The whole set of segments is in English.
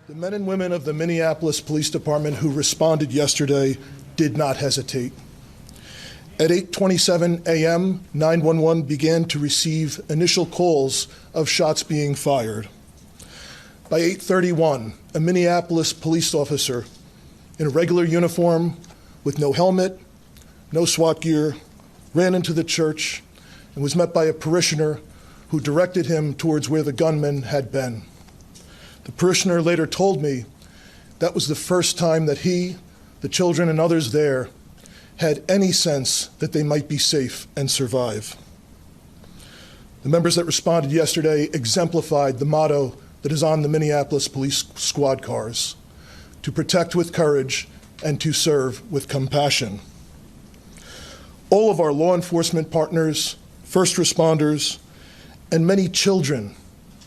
The men and women of the Minneapolis Police Department who responded yesterday did not hesitate. At 8:27 a.m., 911 began to receive initial calls of shots being fired. By 8:31, a Minneapolis police officer in a regular uniform with no helmet, no SWAT gear, ran into the church and was met by a parishioner who directed him towards where the gunman had been. The parishioner later told me that was the first time that he, the children, and others there had any sense that they might be safe and survive. The members that responded yesterday exemplified the motto that is on the Minneapolis police squad cars: to protect with courage and to serve with compassion. All of our law enforcement partners, first responders, and many children,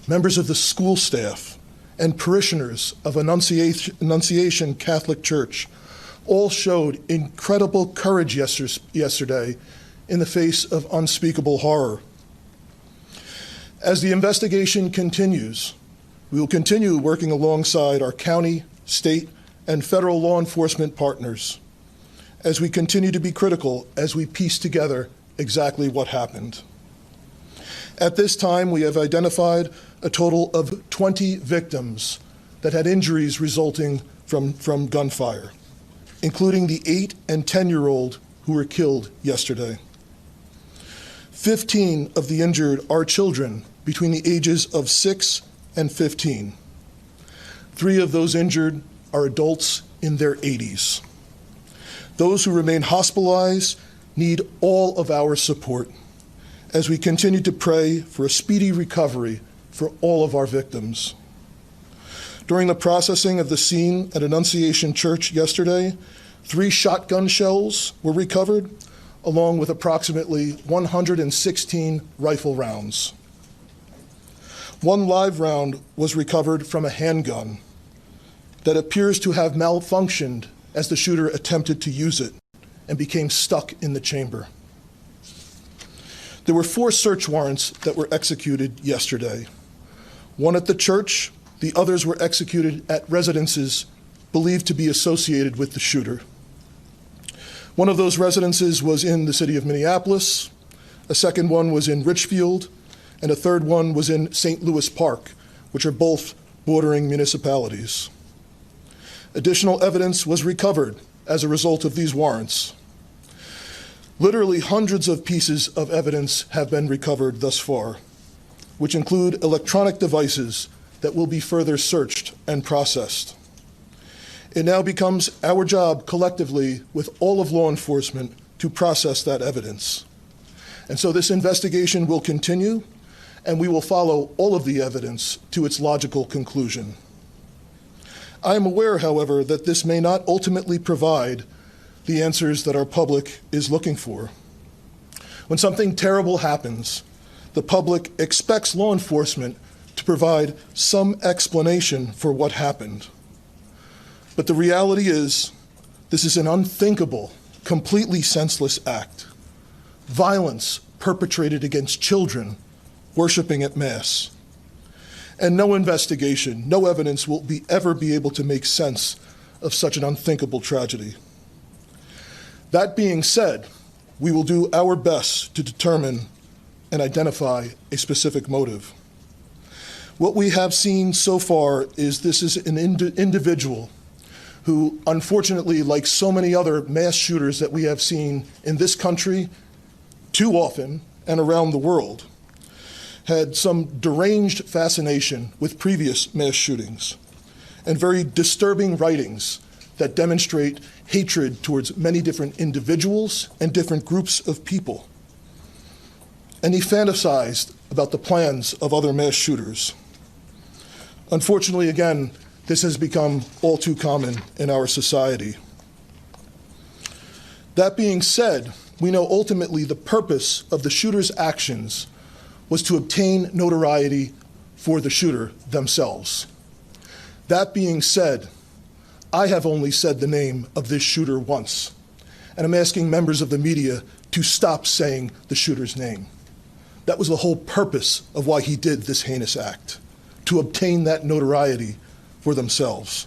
members of the school staff, and parishioners of Annunciation Catholic Church all showed incredible courage yesterday in the face of unspeakable horror. As the investigation continues, we will continue working alongside our county, state, and federal law enforcement partners as we continue to be critical as we piece together exactly what happened. At this time, we have identified a total of 20 victims that had injuries resulting from gunfire, including the 8 and 10-year-old who were killed yesterday. 15 of the injured are children between the ages of 6 and 15. 3 of those injured are adults in their 80s. Those who remain hospitalized need all of our support as we continue to pray for a speedy recovery for all of our victims. During the processing of the scene at Annunciation Church yesterday, 3 shotgun shells were recovered, along with approximately 116 rifle rounds. 1 live round was recovered from a handgun that appears to have malfunctioned as the shooter attempted to use it and became stuck in the chamber. There were 4 search warrants that were executed yesterday. 1 at the church, the others were executed at residences believed to be associated with the shooter. One of those residences was in the city of Minneapolis, a second one was in Richfield, and a third one was in St. Louis Park, which are both bordering municipalities. Additional evidence was recovered as a result of these warrants. Literally hundreds of pieces of evidence have been recovered thus far, which include electronic devices that will be further searched and processed. It now becomes our job collectively with all of law enforcement to process that evidence. And so this investigation will continue, and we will follow all of the evidence to its logical conclusion. I am aware, however, that this may not ultimately provide the answers that our public is looking for. When something terrible happens, the public expects law enforcement to provide some explanation for what happened. But the reality is, this is an unthinkable, completely senseless act. Violence perpetrated against children worshiping at Mass. And no investigation, no evidence will ever be able to make sense of such an unthinkable tragedy. That being said, we will do our best to determine and identify a specific motive. What we have seen so far is this is an individual who, unfortunately, like so many other mass shooters that we have seen in this country too often and around the world, had some deranged fascination with previous mass shootings and very disturbing writings that demonstrate hatred towards many different individuals and different groups of people. And he fantasized about the plans of other mass shooters. Unfortunately, again, this has become all too common in our society. That being said, we know ultimately the purpose of the shooter's actions was to obtain notoriety for the shooter themselves. That being said, I have only said the name of this shooter once, and I'm asking members of the media to stop saying the shooter's name. That was the whole purpose of why he did this heinous act, to obtain that notoriety for themselves.